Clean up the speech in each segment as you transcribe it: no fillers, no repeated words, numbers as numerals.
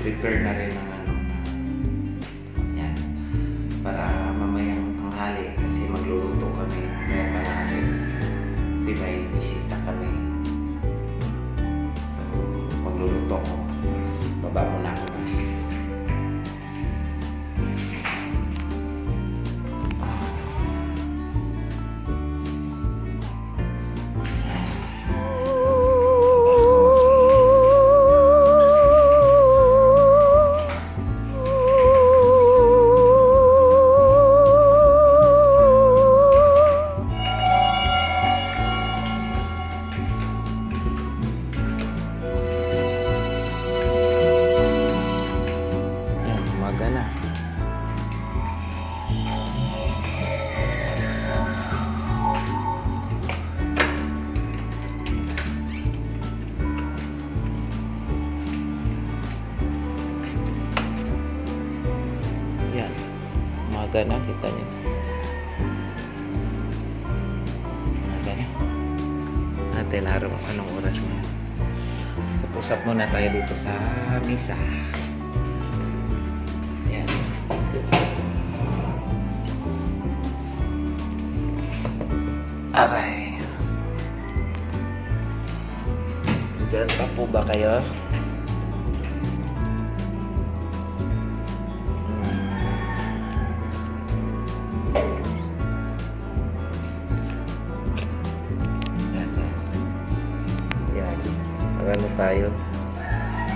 prepare na rin ng ano na yan para mamayang tanghali kasi magluluto kami kaya tanghali kasi may bisita kami, so magluluto ko, baba muna ako. Umaga na, kita niyo. Umaga na. Natin araw anong oras ngayon. So, pusap muna tayo dito sa misa. Ayan. Aray. Diyan pa po ba kayo? Ano tayo?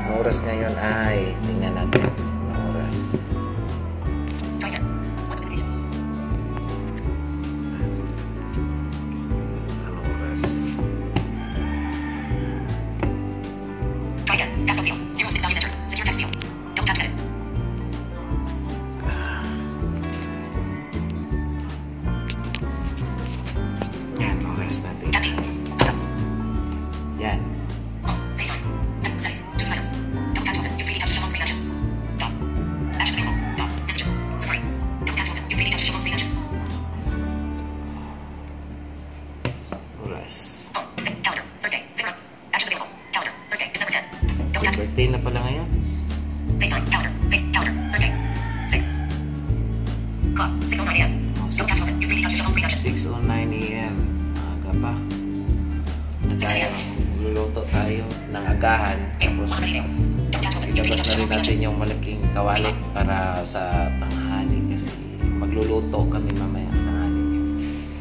Ang oras ngayon ay tingnan natin ang oras. Ang oras. Yan, oras natin. Yan. Birthday na pala ngayon. 6:09 AM. Aga pa. Luluto tayo ng agahan. Tapos ilabas na rin natin yung malaking kawali para sa tanghali kasi magluluto kami mamaya tanghali.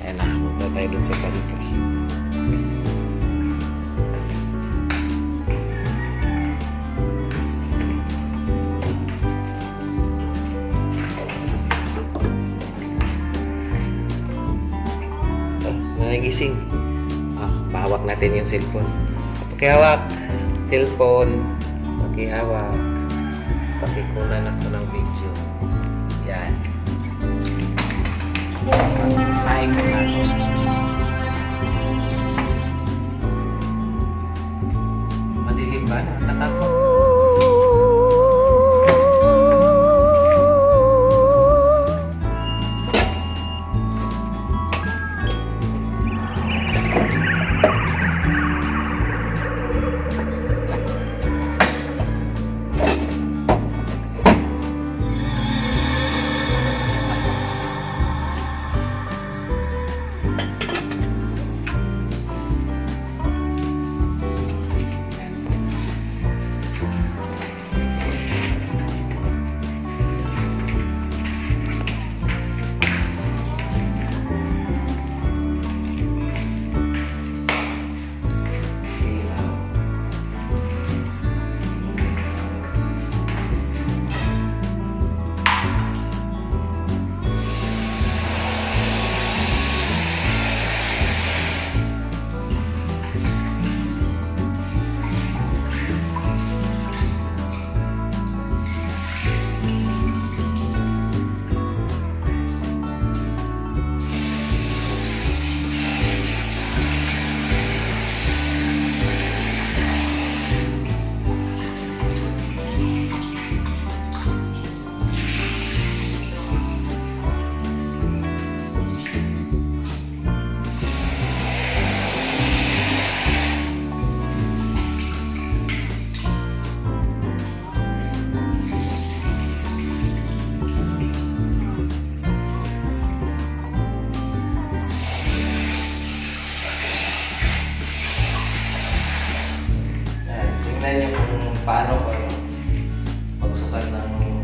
Ayan na, punta tayo dun sa kalika. Nagising. Pahawak natin yung cellphone. Pakihawak. Cellphone. Pakihawak. Pakikunan ako ng video. Yan. Sign ko na ako. Madilim ba? Nakatakot. tingnan nyo kung paano ko pagsukat ng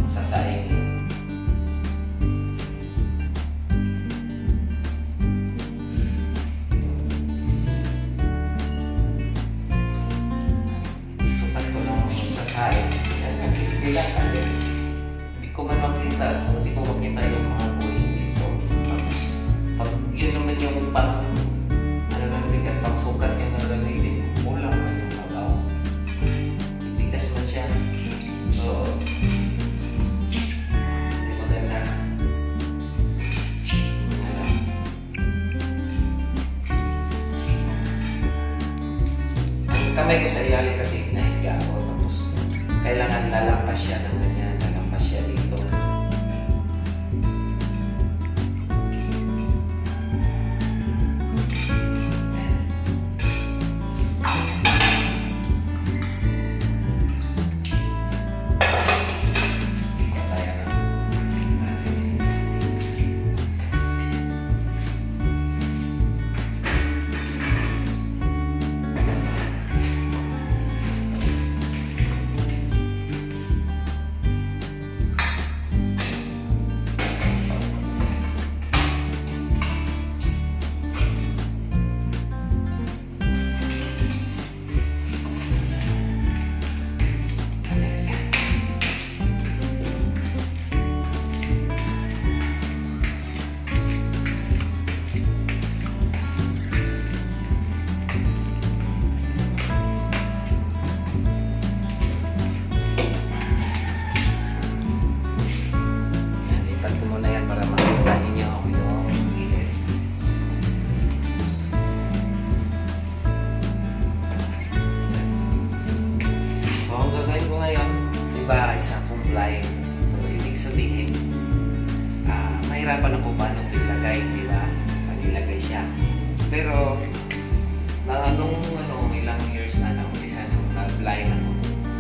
sasaing. Sukat ko ng sasaing. Yan kasi bilang kasi hindi ko man makita. So hindi ko makita yung mga buhay dito. Tapos pag yun naman yung pang bigas, pang sukat yung nalagay, kulang man yung sabaw. Bigas man siya. So, hindi maganda. Ang kamay ko sa ilalim kasi nahiga ako. Tapos, kailangan lalampas siya ng ganyan. Lalampas siya dito. Mahirapan ako paano ito ilagay, di ba? Pag ilagay siya. Pero, nung ilang years na umpisa nung nag-blind ako,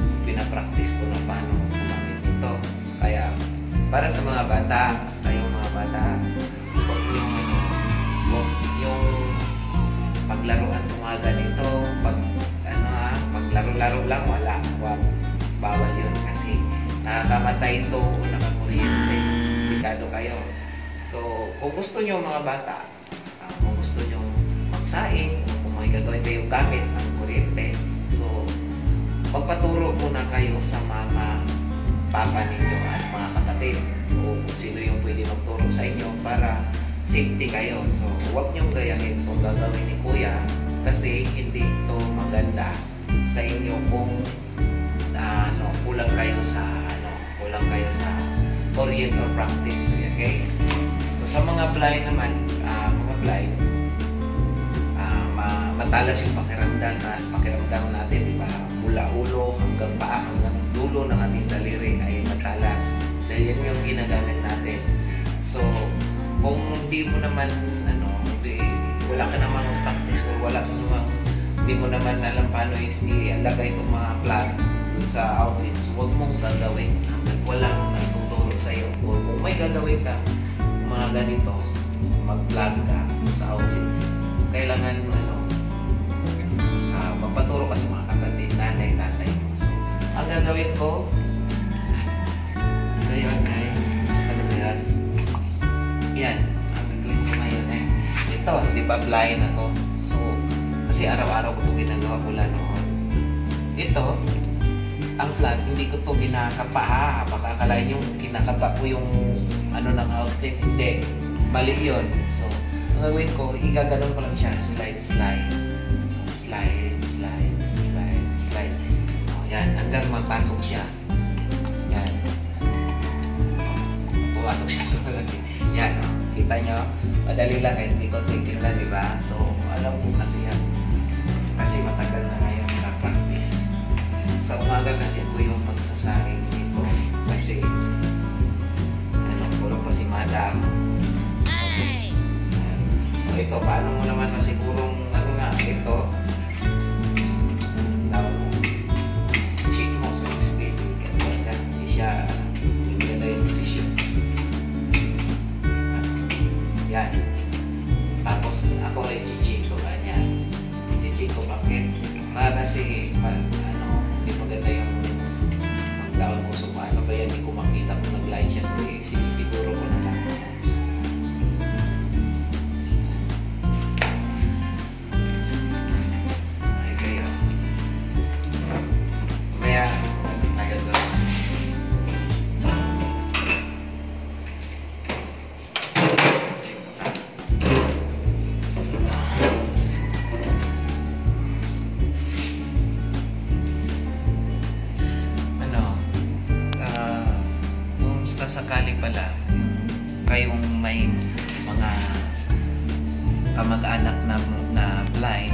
so, pinapractice ko na paano gumamit ito. Kaya, para sa mga bata, kayong mga bata, huwag yung paglaruan ko nga ganito, paglaro-laro lang, wag, bawal yun kasi nakakamatay ito o nakakuryente. Delikado kayo. So, kung gusto nyo mga bata, kung gusto nyo magsaing, kung may gagawin kayong gamit ng kuryente, so, magpaturo muna kayo sa mama, papa ninyo at mga kapatid o kung sino yung pwede magturo sa inyo para safety kayo. So, huwag nyong gayahin kung gagawin ni kuya kasi hindi ito maganda sa inyo kung kulang kayo sa orient or practice. Okay? So, sa mga blind naman, matalas yung pakiramdam natin, di ba? Mula ulo hanggang paa, hanggang dulo ng ating daliri ay matalas. Dahil yan yung ginagamit natin. So, kung hindi mo naman, wala ka namang practice o hindi mo naman alam paano ilagay itong mga plug sa outlet, so huwag mong gagawin hanggang walang nagtuturo sa iyo. O kung may gagawin ka, mga ganito, mag-plug ka sa outlet, kailangan magpaturo ka sa mga kapatid, nanay, tatay mo. So, ang gagawin ko ngayon ay saan ba yan? Yan, ang gagawin ko ngayon ay ito, di ba blind ako? So, kasi araw-araw ko ito ginagawa mula noon. Ito, ang plug, hindi ko ito ginakapa. Baka akalain yung kinakapa ko yung ng outlet. Hindi. Mali yun. So, ang gagawin ko, igaganon ko lang siya. Slide. O, yan. Hanggang mapasok siya. Yan. Pumasok siya sa malaki. Yan. Kita nyo? Madali lang kahit hindi ko tigil lang, di ba? So, alam ko kasi yan. Kasi matagal na ngayon na-practice. Sa umaga kasi ako yung magsasaing dito kasi kulang pa si madam. Tapos ito, paano mo naman masigurong ito cheat mo sa explain hindi siya hindi na yung position. Yan. Tapos ako ay cheat ko ganyan. Cheat ko bakit? Kasi hindi maganda yung mag-down mo. So paano ba yan? Hindi ko makita kung nag-line siya. So siguro ko na lang. Ay kayo. Kaya tayo doon. Sakali pala kayong may mga kamag-anak na blind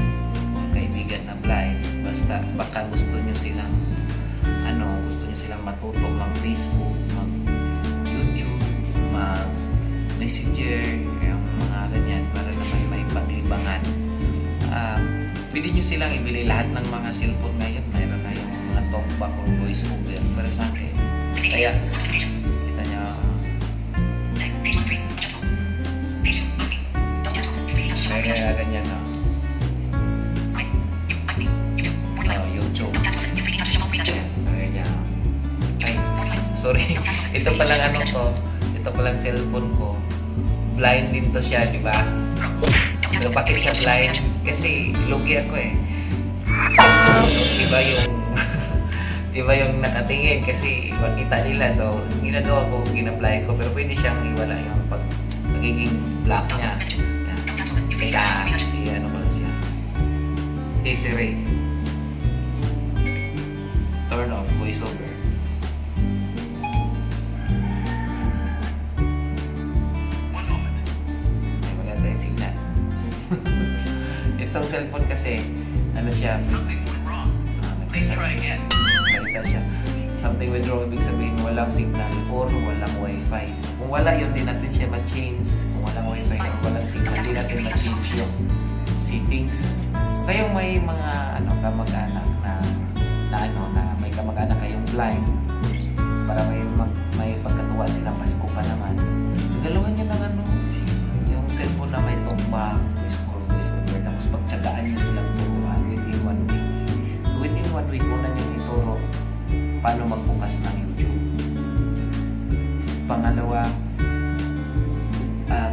o kaibigan na blind, basta baka gusto nyo silang matuto mag-Facebook, mag-YouTube, mag-Messenger, yung mga ganyan para naman may paglibangan. Pwede nyo silang ibili lahat ng mga cellphone ngayon, mayroon na yung mga talkback or voice over para sa akin. Kaya kaya ganyan na. YouTube. Kaya ay, sorry. Ito palang ito palang cellphone ko. Blind din to siya, di ba? Pero bakit siya blind? Kasi lugi ako eh. So, iba yung nakatingin kasi makita nila. So, ginagawa ko, gina-blind ko. Pero pwede siyang iwala yung pagiging black niya. Kaya, ano ko lang siya. Hey Siri. Turn off voiceover. One moment. Ay, wala tayong signal. Itong cellphone kasi, ano siya? Something went wrong. Please try again. Salita siya. Something went wrong, ibig sabihin walang signal or walang wifi. So, kung wala yun, di natin siya ma-change. Kung walang wifi or walang signal, di natin ma-change yung settings. So, kayong may mga kamag-anak na may kamag-anak kayong blind para may pagkatuwa silang Pasko pa naman. Galuhan nyo ng yung cellphone na may talkback, voice over, tapos pagtsagaan nyo silang turuan within 1 week. So, within 1 week, una nyo ituro paano magbukas ng YouTube. Pangalawa,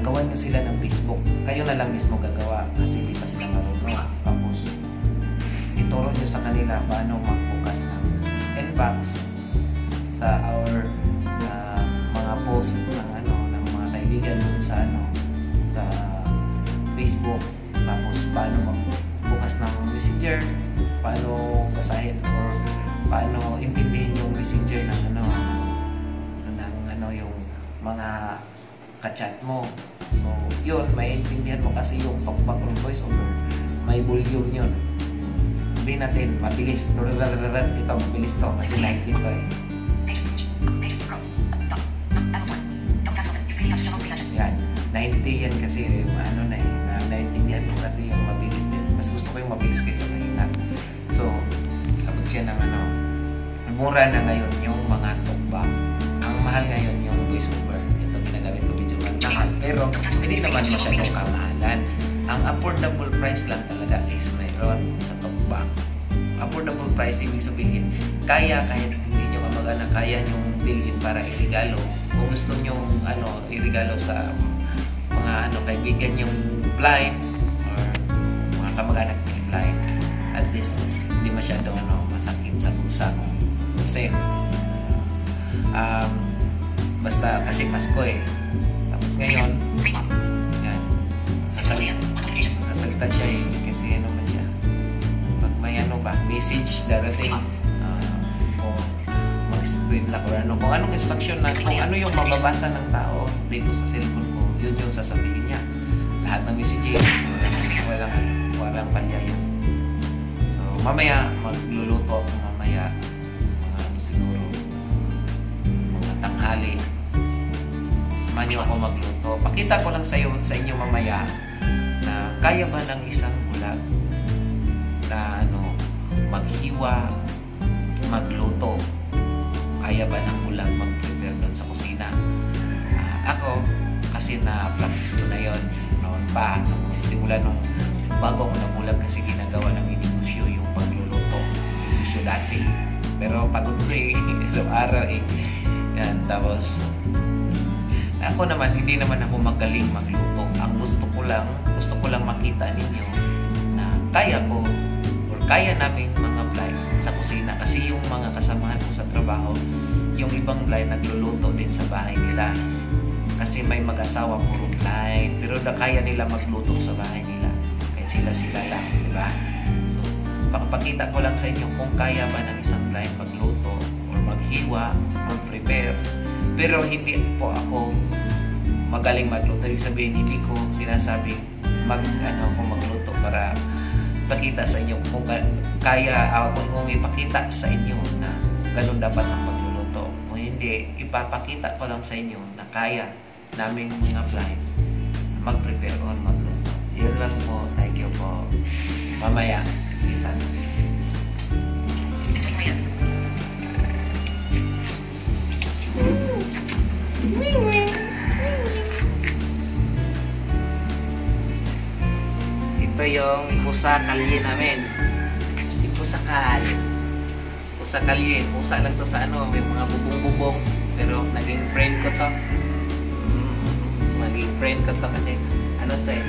gawan nyo sila ng Facebook. Kayo na lang mismo gagawa kasi hindi pa sila marunong. Tapos, ituro nyo sa kanila paano magbukas ng inbox sa our mga post ng mga kaibigan dun sa Facebook. Tapos, paano magbukas ng Messenger, paano basahin or paano intindihin yung messenger ng yung mga ka-chat mo. So, yun, maintindihan mo kasi yung talkback or voice over. May volume yun. Sabihin natin, mabilis. Ito, mabilis to kasi 90 to eh. Yan. 90 yan kasi, naintindihan mo kasi yung mabilis din. Mas gusto ko yung mabilis kaysa mahina. So, abag siya ng mura na ngayon yung mga talkback. Ang mahal ngayon yung voice over. Ito ginagamit ko medyo mahal. Pero hindi naman masyadong kamahalan. Ang affordable price lang talaga is mayroon sa talkback. Affordable price, ibig sabihin, kaya kahit hindi nyo kamag-anak, kaya nyo bilhin para irigalo. Kung gusto nyo irigalo sa mga kaibigan yung blind or mga kamag-anak yung blind, at least hindi masyadong masakit sa bulsa mo. Kasi basta kasi Pasko eh. Tapos ngayon yan, sasalita siya eh kasi man siya pag may message darating kung mag-spread lang or kung anong instruction na kung ano yung mababasa ng tao dito sa cellphone ko, yun yung sasabihin niya. Lahat ng messages walang palya yun. So mamaya magluluto ako mamaya siguro mga tanghali. Samahan niyo ako magluto. Pakita ko lang sa inyo mamaya na kaya ba ng isang bulag na maghiwa, magluto. Kaya ba ng bulag mag-prepare doon sa kusina? Ako, kasi na-practice ko na yon noon pa. Simula nung bago ako nabulag kasi ginagawa ng negosyo yung pagluluto. bisyo dati. Pero pagod ko eh, araw-araw eh. Yan, tapos ako naman, hindi naman ako magaling magluto. Ang gusto ko lang makita ninyo na kaya ko or kaya namin mga blind sa kusina. Kasi yung mga kasamahan ko sa trabaho, yung ibang blind nagluluto din sa bahay nila. Kasi may mag-asawa puro blind, pero kaya nila magluto sa bahay nila. Kahit sila lang, di ba? So, pakapakita ko lang sa inyo kung kaya ba ng isang blind magluto or maghiwa or prepare. Pero hindi po ako magaling magluto. Ibig sabihin, hindi ko sinasabing magluto para ipakita sa inyo kung kung ipakita sa inyo na ganun dapat ang pagluluto. Kung hindi, ipapakita ko lang sa inyo na kaya naming mga blind mag-prepare or magluto. Yun lang po. Thank you po. Mamaya, kita na. Ito yung pusa kalye namin. Si pusa kalye. Pusa kalye. Pusa lang to sa may mga bubong-bubong. Pero naging friend ko to. Naging friend ko to kasi to eh.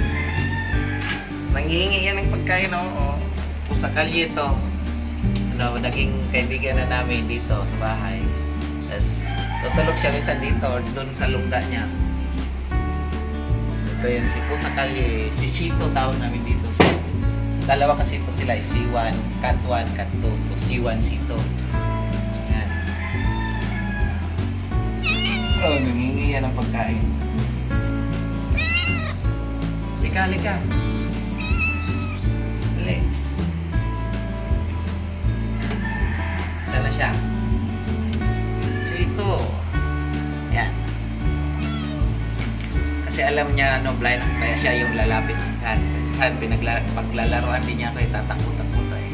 Nanghihingi yan ng pagkain pusa kalye to. Naging kaibigan na namin dito sa bahay. Tapos tutulog siya minsan dito or doon sa lungga niya. Ito yan si pusa kalye. Si Sito tawag namin dito. So, dalawa kasi ito sila. C1, Cat 1, Cat 2. So C1, Sito. Yan. Nanghihingi yan ng pagkain. Lika. Dali. Saan na siya? Ito. Yan. Kasi alam niya blind kaya siya yung lalapit saan paglalaroan din niya ako tatakbo-takbo to eh.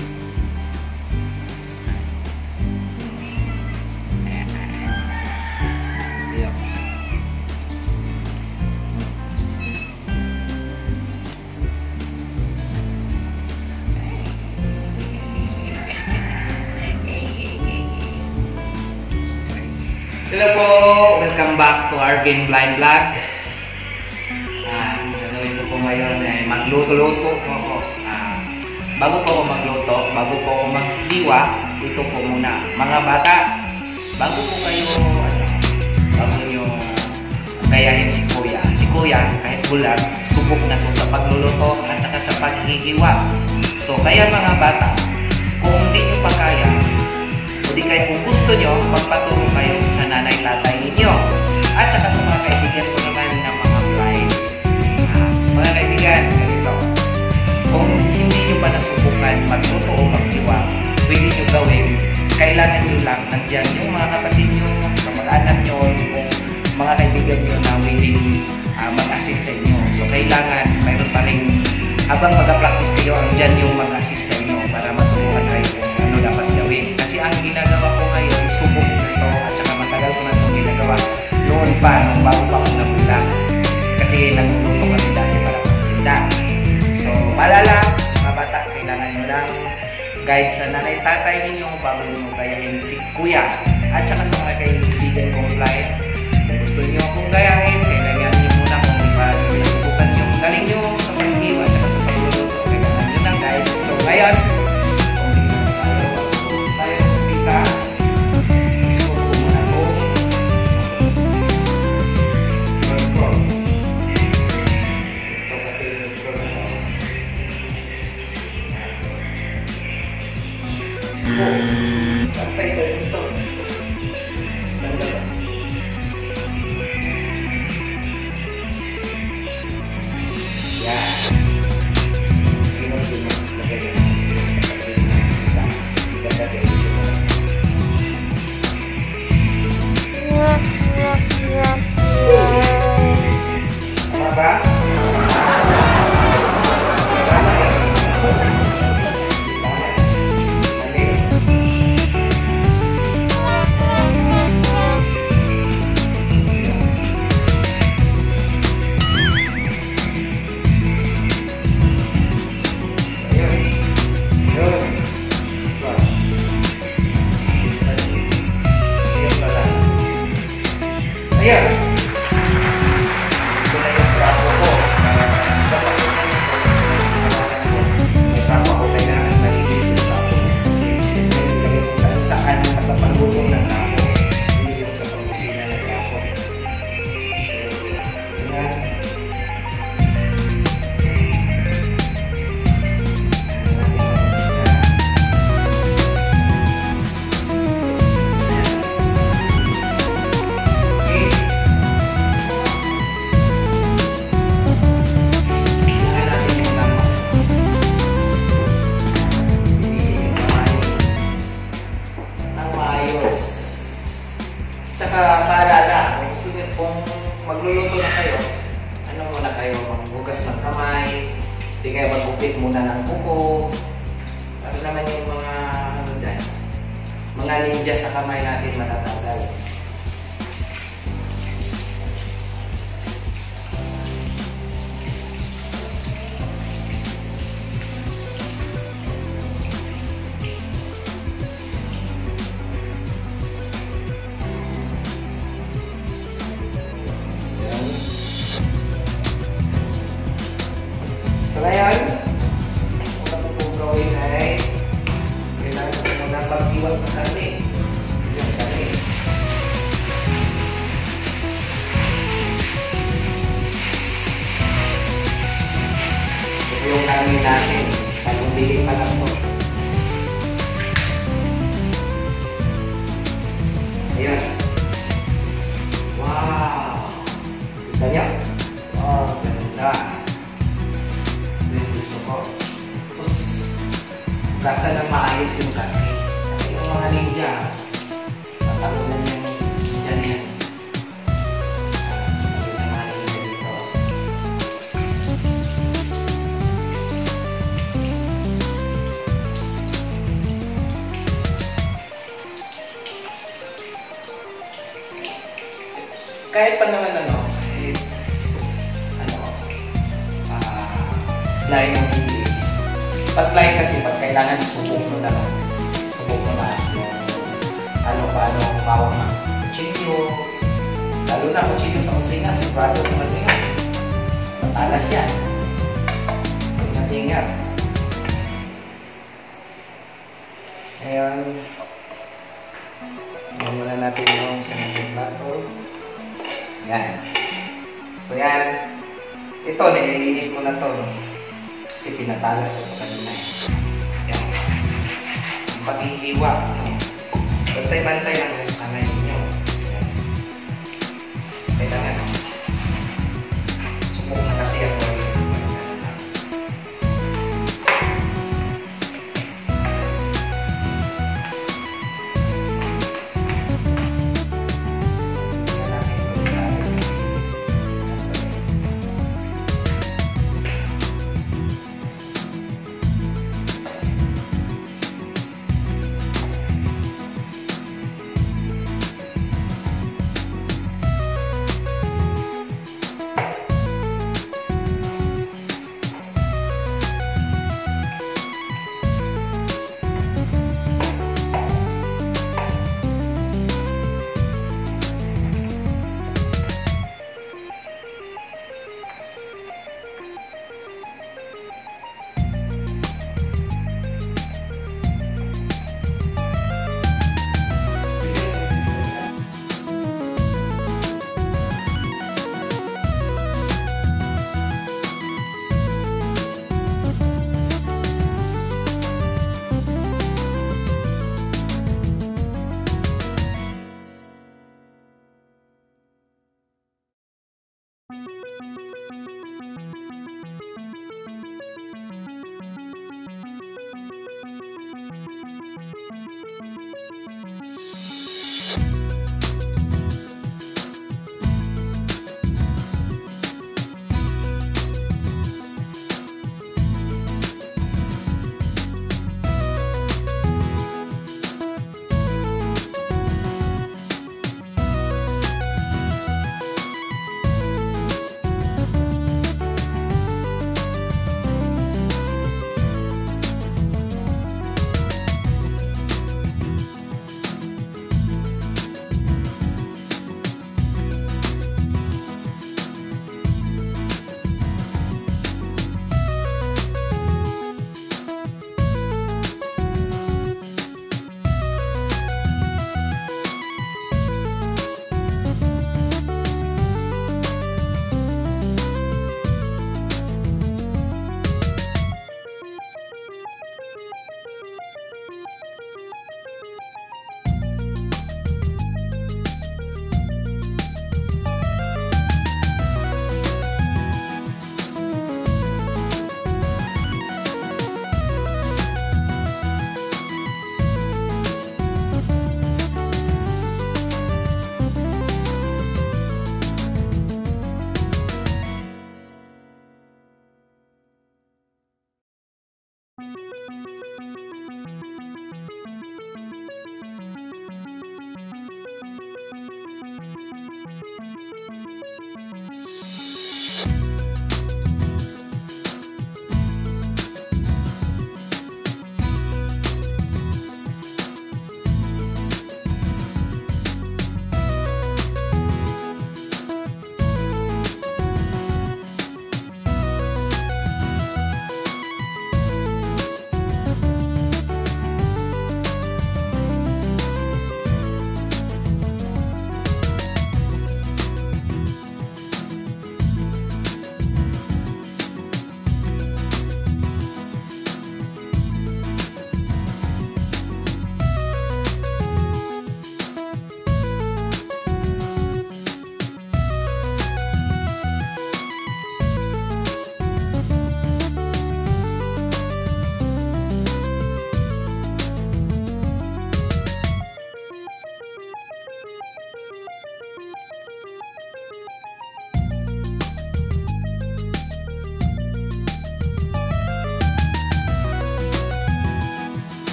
Hello po! Welcome back to Arvin Blind Vlog. Gagawin ko po ngayon ay magluto-luto po ako. Bago po ako magluto, bago po ako maghiwa, ito po muna. Mga bata, bago po kayo, bago nyo kayahin si Kuya. Si Kuya, kahit bulag, subok na po sa pagluluto at saka sa paghihiwa. So, kaya mga bata, kung hindi nyo pa kaya, o di kaya kung gusto nyo, magpaturo kayo sa nanay-tatay ninyo. At saka sa mga kaibigan ko naman ng mga blind. Mga kaibigan, ganito. Kung hindi nyo pa nasubukan magluto o maghiwa, pwede nyo gawin. Kailangan nyo lang nandyan yung mga kapatid nyo, kamag-anak nyo, kung mga kaibigan nyo na willing mag-assist sa inyo. So kailangan, mayroon pa rin, habang mag-practice kayo, andyan yung mag-assist sa inyo para maturuan kayo kung ano dapat gawin. Kasi ang ginagawa ko ngayon, subok ko ito at saka matagal ko na itong ginagawa noon pa, nung bago pa ako nabulag. Kasi nagluto kami dati para magtinda. So, malala, mga bata, kailangan nyo lang guide sa nanay-tatay ninyo bago nyo gayahin si Kuya. At saka sa mga kaibigan kong blind, kung gusto nyo akong gayahin, kailangan nyo muna kung nasubukan nyo. Galing nyo sa pag-iwa at saka sa pagluluto. Kailangan nyo lang guide. So, ngayon, gupit muna ng kuko. Ano naman yung mga ano dyan, mga ninja sa kamay natin matatanggal. So ngayon, kung ano po gawin ay kailangan ko muna pag-iwag ng karne. Yung karne. Ito yung karne natin. Bagong bili pa lang po. Ayan. Wow! Kita niyo? Oh, ganda. Gusto ko. Tapos, gasa ng maayos yung karne. Kasi yung mga ninja, matagulan yung ninja niyan. Sabi ng mga ninja dito. Kahit pa naman line ng hindi. Pag line kasi, pag kailangan subok mo na lang. Subok mo na yung paano bawang ng kutsilyo. Lalo na kutsilyo sa kusina, sigurado naman yun. Matalas yan. So, ingat-ingat. Ngayon, muna natin yung sinaging plato. Yan. So, yan. Ito, nililinis ko na to. Kasi pinatalas ko ito kanina. Yan. Ang pag-iiwa. Bantay-bantay lang yung sa kamay ninyo. Yan. Kailangan. Subok na kasi ako.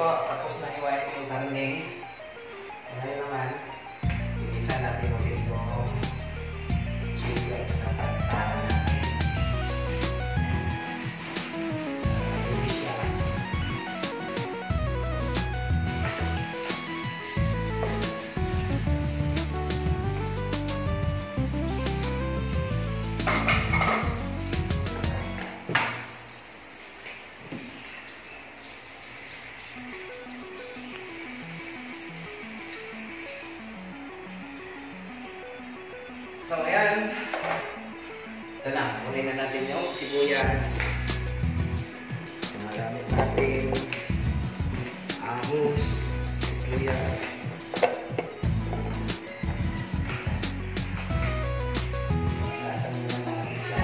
po, tapos na iwain yung karning. Ngayon naman, igisa natin ulit yung sugar na pagkain natin. Ibis yan. So, ayan. Ito na. Kunin na natin yung sibuyas. Magamit natin ahos, sibuyas. Lasan muna natin siya.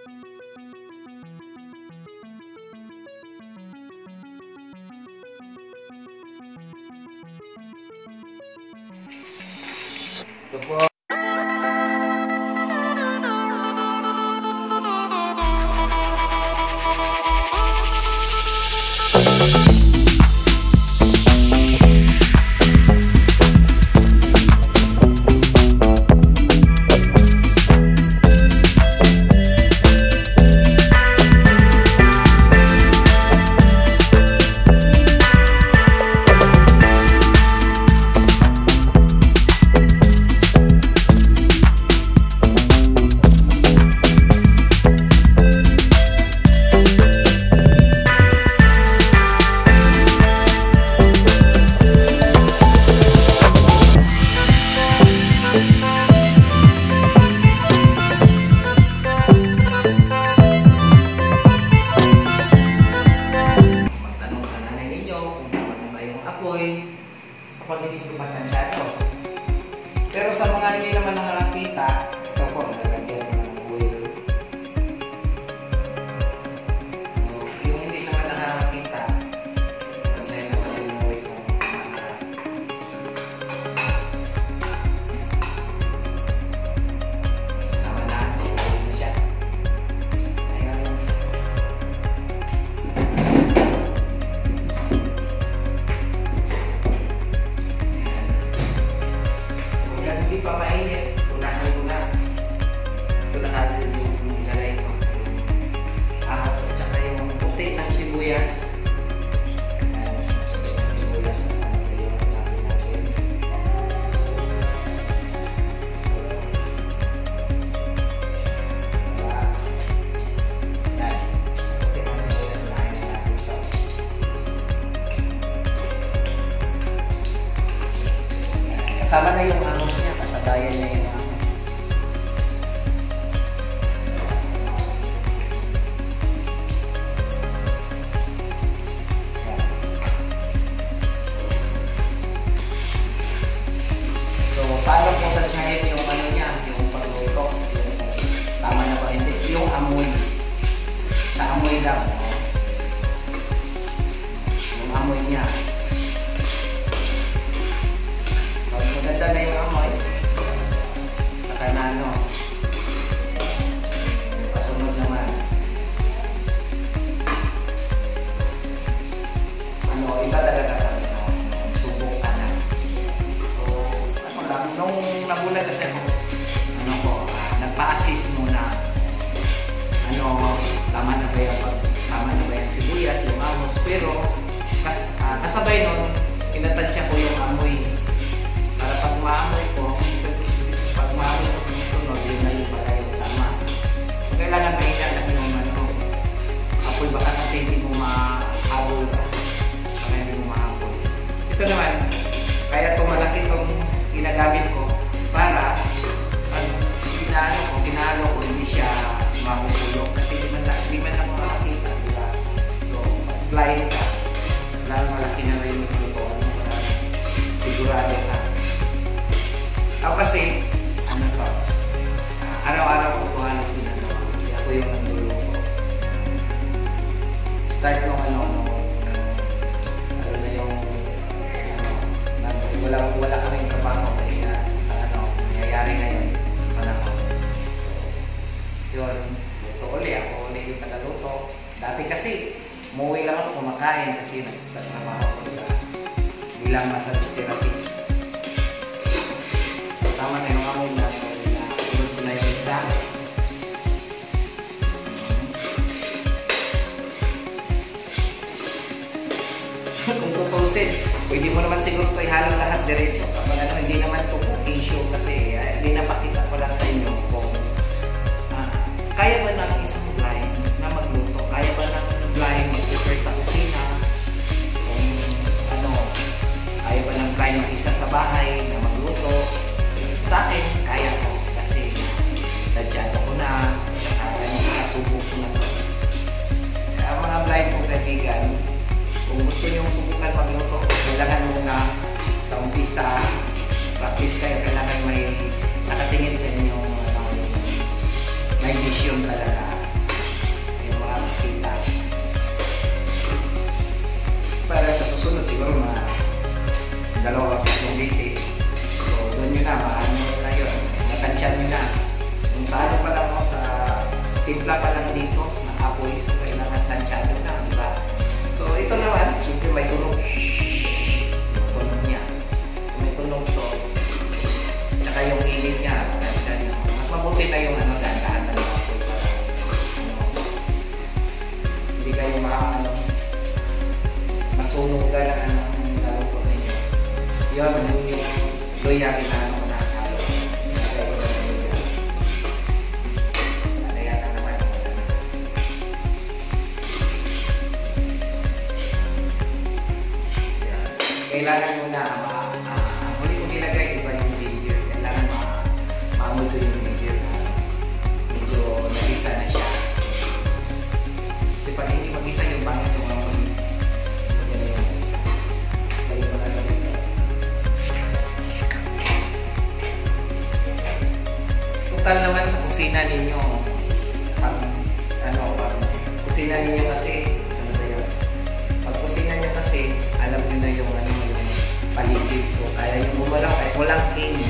Ito po. Kapag hindi ko matansyado. Pero sa mga hindi naman nakakita, ito po, nalagyan ko ng oil. So, yung hindi naman nakakita, tansyahin naman yung oil kung tama na, oil na siya. Ayan. Hindi pa mainit, unahin ko na. Ito na natin yung nilagay ko. Ahas at saka yung puti ng sibuyas. Ayan, sibuyas at saka yung natin. Ayan, puti ng sibuyas na natin ito. Kasama na yung amos niya, kasadayan niya yung amos. So, paano po tansyahin yung ano niya, yung pagluto? Tama na ba? Hindi, yung amoy. Sa amoy lang. Yung amoy niya. Maganda na yung amoy. Saka na ano. Pasunod naman. Ano, iba talaga kami. Subok ka na. So, ano lang. Nung nabulan kasi ako, ano ko, nagpa-assist muna. Ano, tama na ba yung sibuyas, yung amos. Pero, kasabay nun, tinatansya ko yung amoy. Para pag maamoy ko, pag maamoy ko sa musunod, yun na yung pala yung tama. So, kailangan maingat lang yung ano. Apoy baka kasi hindi mo mahabol. Baka hindi mo mahabol. Ito naman, kaya itong malaki itong ginagamit ko para pag pinalo ko, hindi siya mahuhulog. Kasi di man ako makakita. Diba? So, pag blind ka, malaki na rin yung luto. Sigurado ka. Ako kasi, ano to, araw-araw ko halos ginagawa kasi ako yung nanduluto. Start nung ano na yung, wala kaming trabaho kasi sa ano, nangyayari ngayon, panahon. Yun, luto uli, ako uli yung tagaluto. Dati kasi, umuwi lang ako kumakain kasi nagtatrabaho ko sa bilang massage therapist. Tama na yung amoy na sunod ko na yung isa. Kung tutusin, pwede mo naman siguro ito ihalo lahat diretso. Kapag ano, hindi naman ito cooking show kasi pinapakita ko lang sa inyo kung kaya ba ng isang blind na magluto? Kaya ba ng blind mag-prepare sa kusina? Kung ano, kaya ba ng blind mag-isa sa bahay na magluto? Sa akin, kaya ko kasi nadyado ko na, nakasubok ko na to. Kaya mga blind kong kaibigan, kung gusto nyo subukan magluto, kailangan muna sa umpisa, practice kayo, kailangan may nakatingin sa inyo, may vision talaga. dalawa o tatlong beses. So, doon nyo na, maano nyo na yun. Matansyan nyo na. Kung sa ano pa lang mo, sa timpla pa lang dito, nakapoy, so kailangan tansyado na, di ba? So, ito naman, siyempre may tunog. Tunog niya. May tunog to. Tsaka yung init niya, tansyan na. Mas mabuti na yung ano, dahan-dahan na apoy para hindi kayo masunog ka ng ano, naluto ninyo. Yun, yung luya, ginano ko na halo. Kailangan mo na huli ko nilagay iba yung ginger. Kailangan maamoy ko yung ginger na medyo nagisa na siya. Kasi pag hindi mag-isa yung bangit yung amoy, hindi na yung mag-isa. Kaya ko na lang ito. Total naman sa kusina ninyo, pag kusina ninyo kasi, pag kusina nyo kasi, alam nyo na yung paligid. So, kaya yung bumalaw kahit walang cane.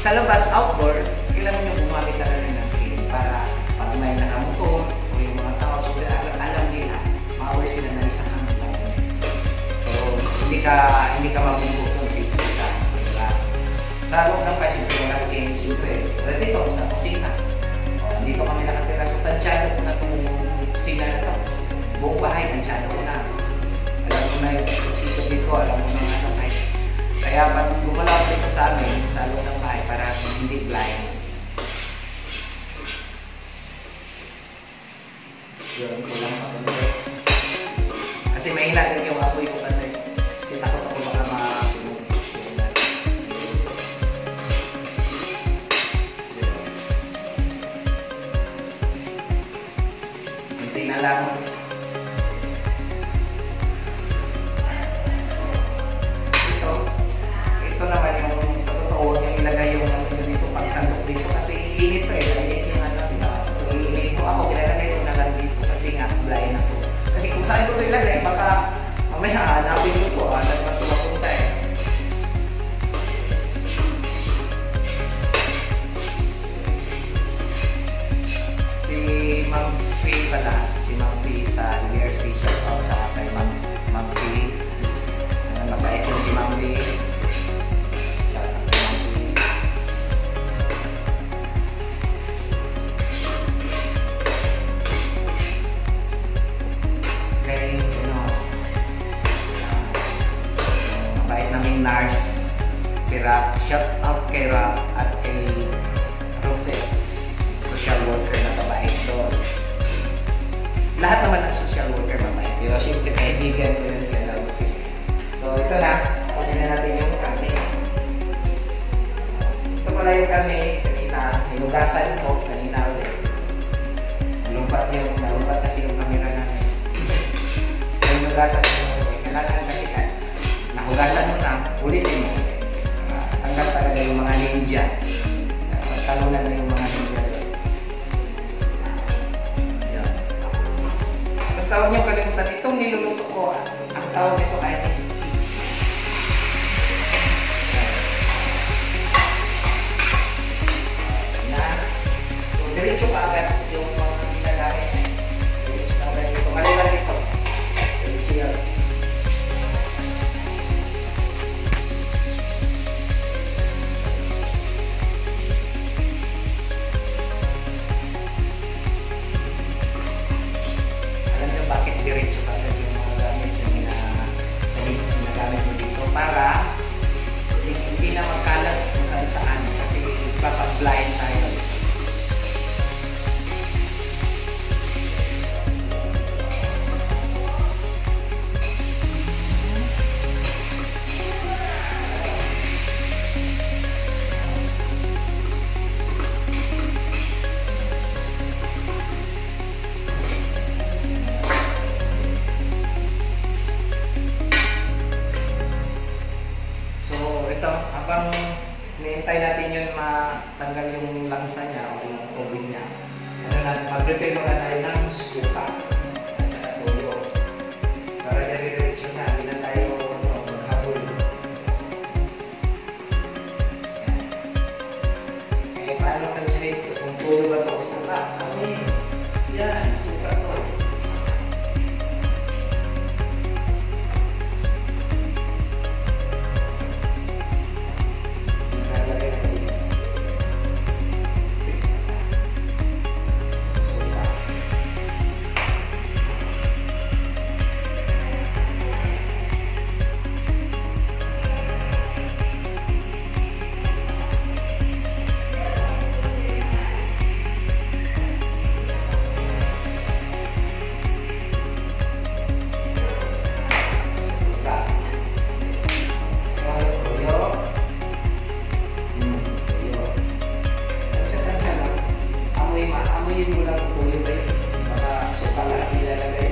Sa labas, outdoor, kailangan nyo gumamit talaga ng cane para pag may nakamotor o yung mga tao, so alam nila, ma-aware sila na isang hanggang. So, hindi ka mabubuto safety ka. Diba? Sa loob ng kasi walang cane, siyempre, dito sa kusina. Dito kami nakatira. So, tansyado ko na itong kusina na ito. Buong bahay, tansyado ko na. Alam ko na yung sito dito, alam ko na ano kahit. Kaya pag gumalaw dito sa amin, sa loob ng bahay, para hindi blind. Yun, kulang pa ulit. Kasi mahina din yung apoy ko kasi takot ako baka matunog. Hindi na lang. Ito naman yung sa totoo yung ilagay yung ano dito pag sandok dito kasi iinit pa init yung ano dito. So iinit ko ako, ilalagay ko na lang dito kasi nga blind ako. Kasi kung saan ko ito ilagay, baka mamaya hanapin ko ito, saan ba ito mapunta eh. Si Ma'am Faye pala, si Ma'am Faye sa DRC, shout out sa kay Ma'am Faye. Mabait yung si Ma'am Faye. Nars, si Rap, shout out kay Rap at kay Rosette, social worker na babae doon. Lahat naman ng social worker mabait, pero siyempre kaibigan ko yun si Rosette. So ito na, kunin na natin yung kami. Ito pala yung kami, kanina, hinugasan ko, kanina ulit. Nalumpat kasi yung camera namin. Hinugasan ko, kailangan kasi nahugasan mo na, ulitin mo. Tanggap talaga yung mga ninja. Talunan na yung mga ninja. Yan. Basta huwag niyo kalimutan, itong niluluto ko, ang tawag nito ay esti. So, diretso ka agad yung mga ginagahin. Diretso ka agad dito. Maliban dito. Diretso yan. Diretso ka agad yung mga gamit yung ginagamit mo dito para hindi na magkalat kung saan kasi papag-blind tayo. Habang hinihintay natin yun matanggal yung langsa niya o yung tubig niya, mag-prepare muna tayo ng suka at saka toyo para dire-diretso na, hindi na tayo maghabol. Tulo ba ito? Suka. Amoy. Yan, suka to. Ilalagay na dito. Suka. Suka. Toyo. Toyo. Tansya-tansya lang. Amoyin mo lang kung tuyo ba yun. Baka suka lang ilalagay.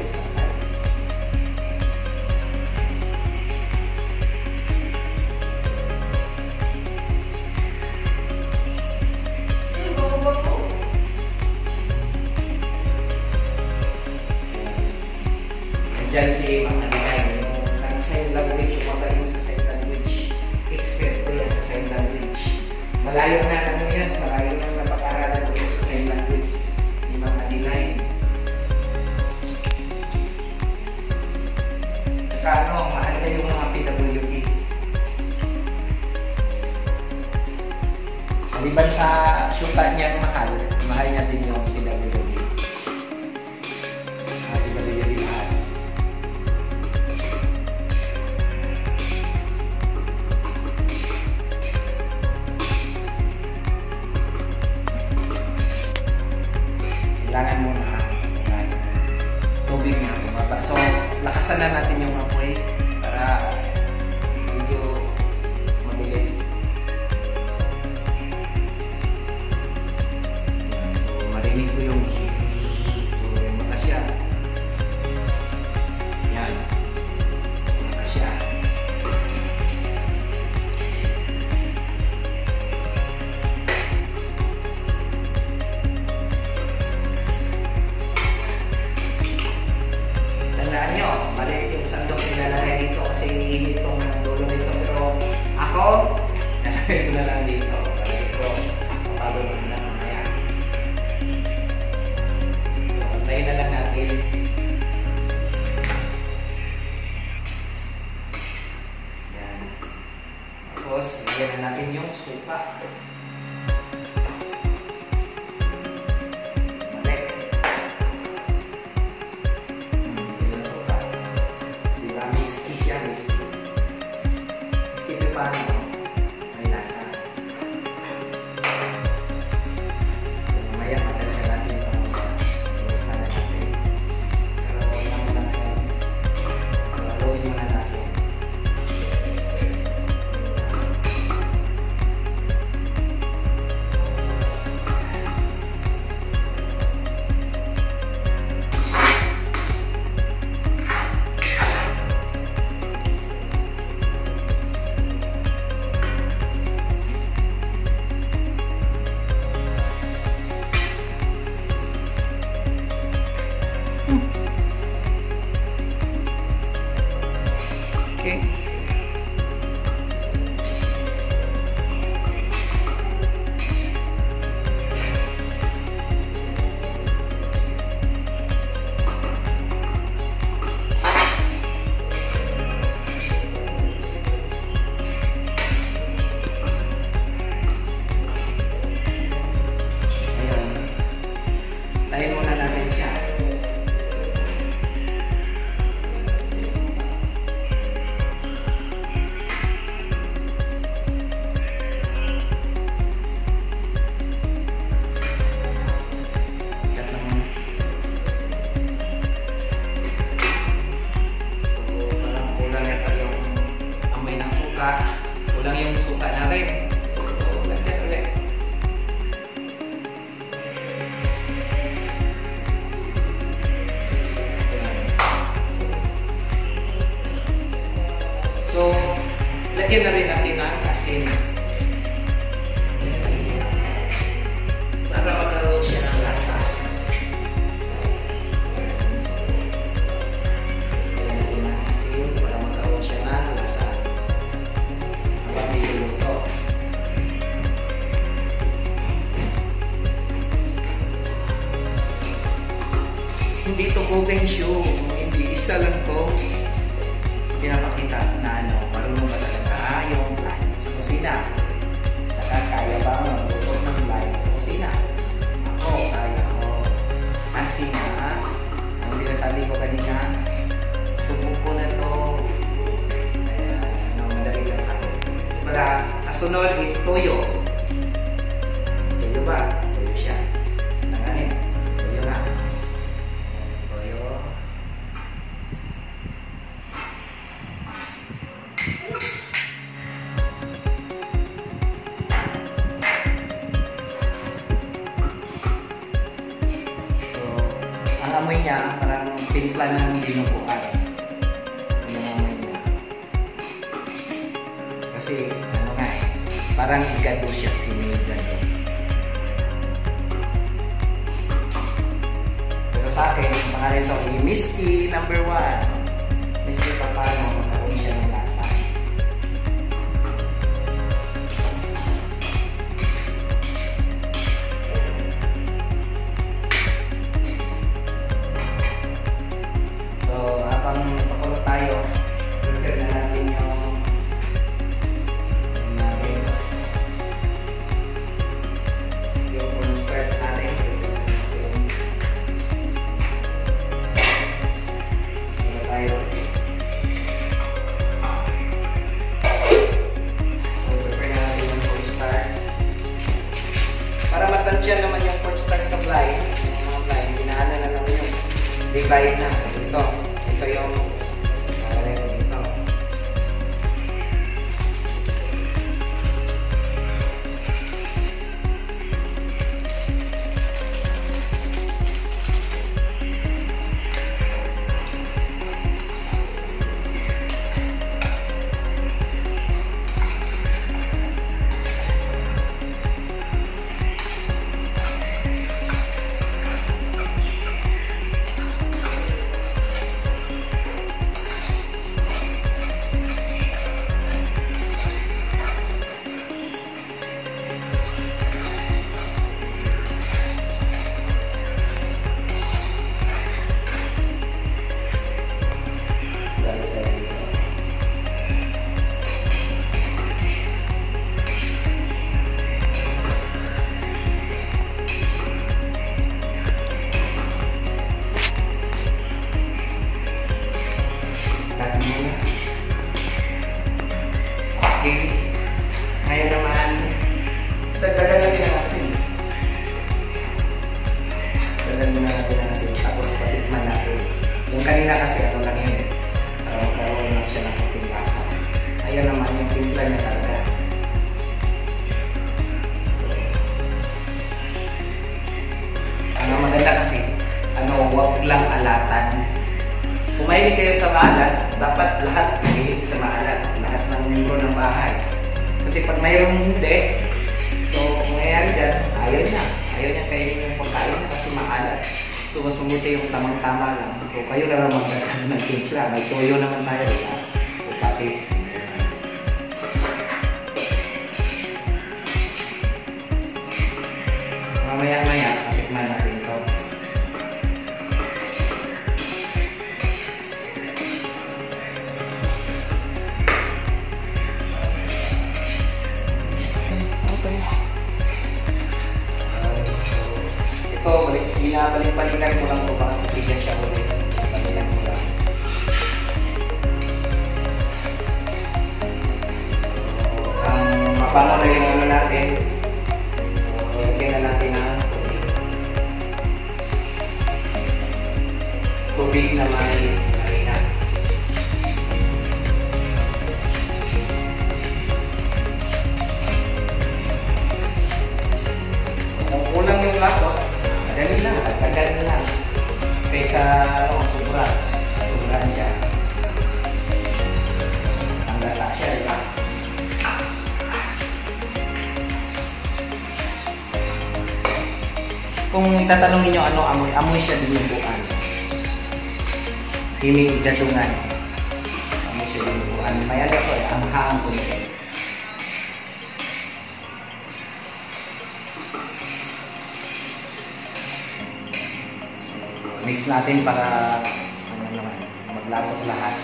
Diyan si Ma'am Adeline, yung nag-sign language, yung magaling sa sign language. Expert ko yan sa sign language. Malayo na ano yan, malayo na napag-aralan ko sa sign language ni Ma'am Adeline. Tsaka ano, mahal na yung mga PWD. Maliban sa syuta niyang mahal, mahal niya din yung PWD. PWD mahal. Kailangan mo na tubig niya bumaba. So, lakasan na natin yung apoy para medyo mabilis. So, marinig ko yung maka siya. Yan. Maka siya. Tandaan nyo, maliit yung sandok nilalagay dito kasi iniinit tong dulo nito. Pero ako, nalagay ko na lang dito. Kasi ko, papalo naman na mamaya. So, antayin na lang natin. Yan. Tapos, lagyan na natin yung suka. Miski siya, miski. Miski ito paano? May lasa. Mamaya matansya natin ito mo siya. Tapos na natin. Pero wala mo lang yan. Haluin mo na natin. Okay. Ayun. Tayin muna natin siya. Kulang yung suka natin. So, lagyan ulit. Ayan. So, lagyan na rin natin ang asin. Para magkaroon siya ng lasa. Lagyan natin ang asin para magkaroon siya ng lasa. Habang niluluto. issue. Kung hindi, isa lang to pinapakita na marunong ba talaga yung line sa kusina. Tsaka kaya ba magluto ng line sa kusina? Ako, kaya ko. Kasi nga, ang sinasabi ko kanina, subok ko na to. Kaya, madali lang sa akin. Para, kasunod is toyo. Toyo ba? Toyo siya. Nanganin. Toyo nga. Toyo. Ang amoy niya, parang timpla ng dinuguan. Yung amoy niya. Kasi, nga parang igado siya, sinigado. Pero sa akin, ang pangalan ito, Miski number 1. Miski Papano, magkaroon siya ng lasa. Pakulo tayo, prepare na natin yung starts natin. Sino tayo? So, prepare na natin yung corn starts. Para matansya naman yung corn starts sa blind, ginaana na naman yung divide na. So, ito yung dito. Okay. Ngayon naman, dagdagan natin ang asin. Dagdagan natin ang asin. Tapos patikman natin. Yung kanina kasi ano lang yun. Karoon lang siya ng kating lasa. Ayan naman yung timpla niya talaga. Maganda kasi, huwag lang alatan. Kung mahilig kayo sa maalat, dapat lahat mahilig sa maalat. Lahat ng membro ng bahay. Kasi pag mayroong hindi, so kung nangyayari dyan, ayaw niya. Ayaw niya kainin yung pagkain kasi maalat. So mas mabuti yung tamang-tama lang. So kayo na lang magdagdag ng timpla. May toyo naman tayo. So patis. Mamaya-maya, patikman natin ito. Ito, binabalik-balikan ko lang ito para matigas siya ulit. Balikan ko lang. Mabango na yung ano natin. So, lagyan na natin ang tubig na may marina. So, kung kulang yung lakot, madali lang, tagal lang. Kaysa sobrang siya. Ang lala siya, diba? Kung tatanungin nyo ano amoy, amoy siya dinuguan. Siming datungan. Amoy siya dinuguan. May ano ko ang haang konti. Mix natin para naman, maglagot lahat.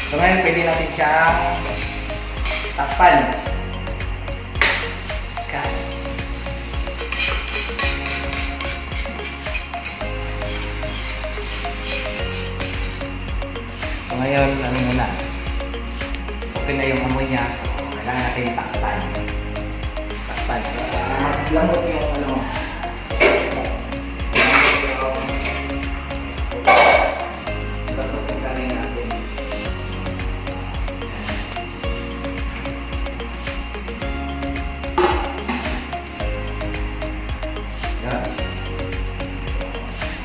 So ngayon, pwede natin siyang takpan. Cut. So ngayon, ano muna? Okay na yung amoy niya. So kailangan natin takpan. Takpan. Maglamot yung ano. Maglamot yung kanin natin.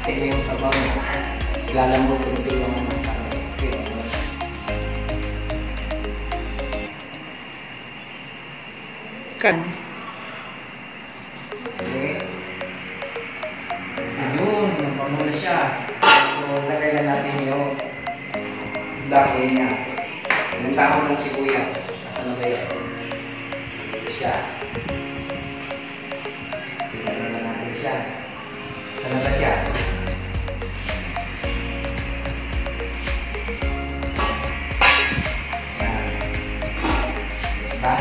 Tingnan yung sabaw niya. Lalambot yung tingnan mo ng kanin. Okay. Kan. Okay. Ayun, nabango na siya. So, lagay na natin yung dahon niya. Yung dahon ng sibuyas. Asan na ba yun? Ito siya. Tingnan na natin siya. Asan na ba siya? Yan. Basta.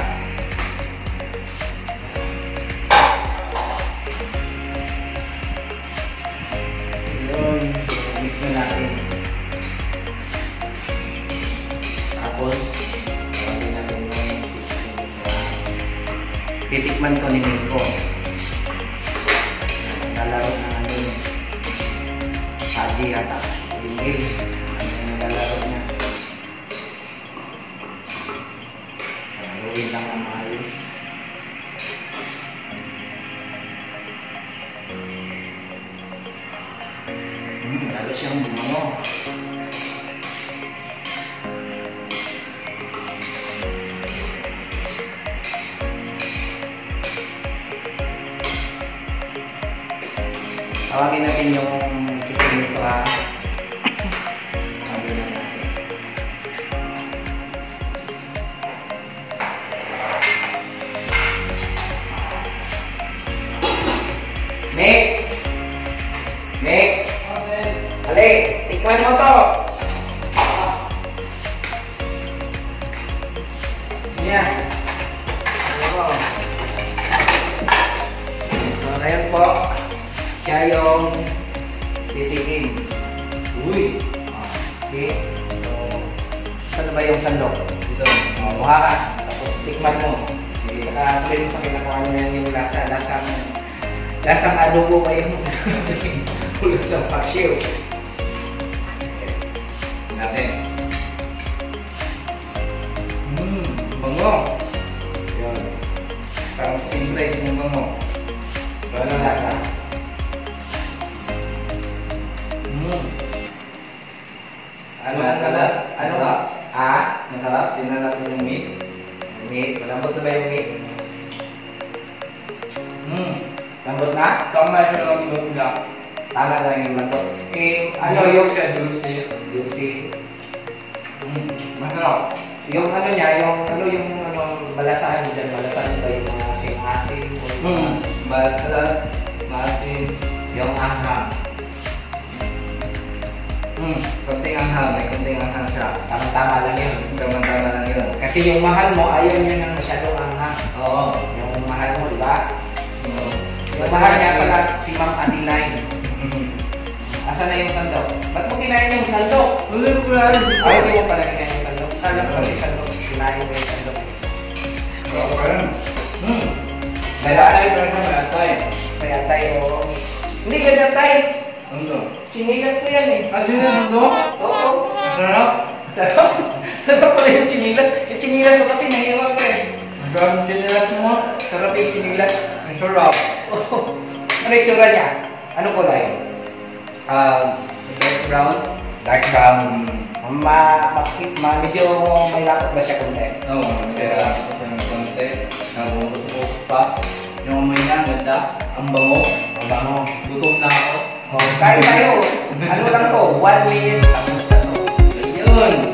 Yun. So, mix na natin. Tapos, lagyan natin yung titikman ko ni Miko. Naglalaro ng ano yun. Saji ata. Yung game. Ano yung naglalaro niya. Laruin lang ang maayos. Lalo siyang bumango. Tawagin natin yung chicken nito ha. Tawagin na natin. Nick! Nick! Ali, tikman mo to! Yan. Ano? So, ngayon po, siya yung titikin. Uy! Okay. So, saan na ba yung sandok? Dito. Kuha ka. Tapos tikman mo. Saka sabihin mo sa akin na kung ano yan yung lasa. Lasang adobo ba yung lasang paksiw. Natin. Bango. Yun. Parang steam rice yung bango. So, ano lasa? Ano ang kalat? Ano ba? Masarap. Tingnan natin yung meat. Meat. Malambot na ba yung meat? Lambot na? Tama siya lang yung lang. Tama lang yung lambot. Ano yung juicy? juicy? Masarap. Yung ano niya, yung balasahan mo dyan, balasahan ba yung mga asim-asim? Masarap. Maasim. Yung anghang. Konting anghang. May konting anghang siya. Tama-tama lang yun. Tama-tama lang yun. Kasi yung mahal mo, ayaw nyo ng masyadong anghang. Oo. Yung mahal mo, di ba? Yung mahal niya pala si Ma'am Adeline. Asa na yung sandok? Ba't mo kinain yung sandok? Ulit ko yan. Ayaw di mo pala kinain yung sandok. Kala ko kasi sandok. Kinain mo yung sandok. Oo, parang. Mayatay. Mayatay. Mayatay o... Hindi ganatay. Ano? Chinilas ko yan eh. Ano yun? Ano? Oo. Masarap. Sarap. Sarap pala yung chinilas. Yung chinilas ko kasi nahiwag ka eh. Masarap yung chinilas mo. Sarap yung chinilas. Masarap. Oo. Ano yung tsura niya? Anong kulay? Dark brown. Dark brown. Medyo may lapot ba siya kunti? Oo, kaya ako sa mga konti. Nabubutos pa. Yung amoy niya, ganda. Ang bango. Ang bango. Gutom na ako. Kain tayo. Ano lang to? 1 minute. Tapos na to. Ayun!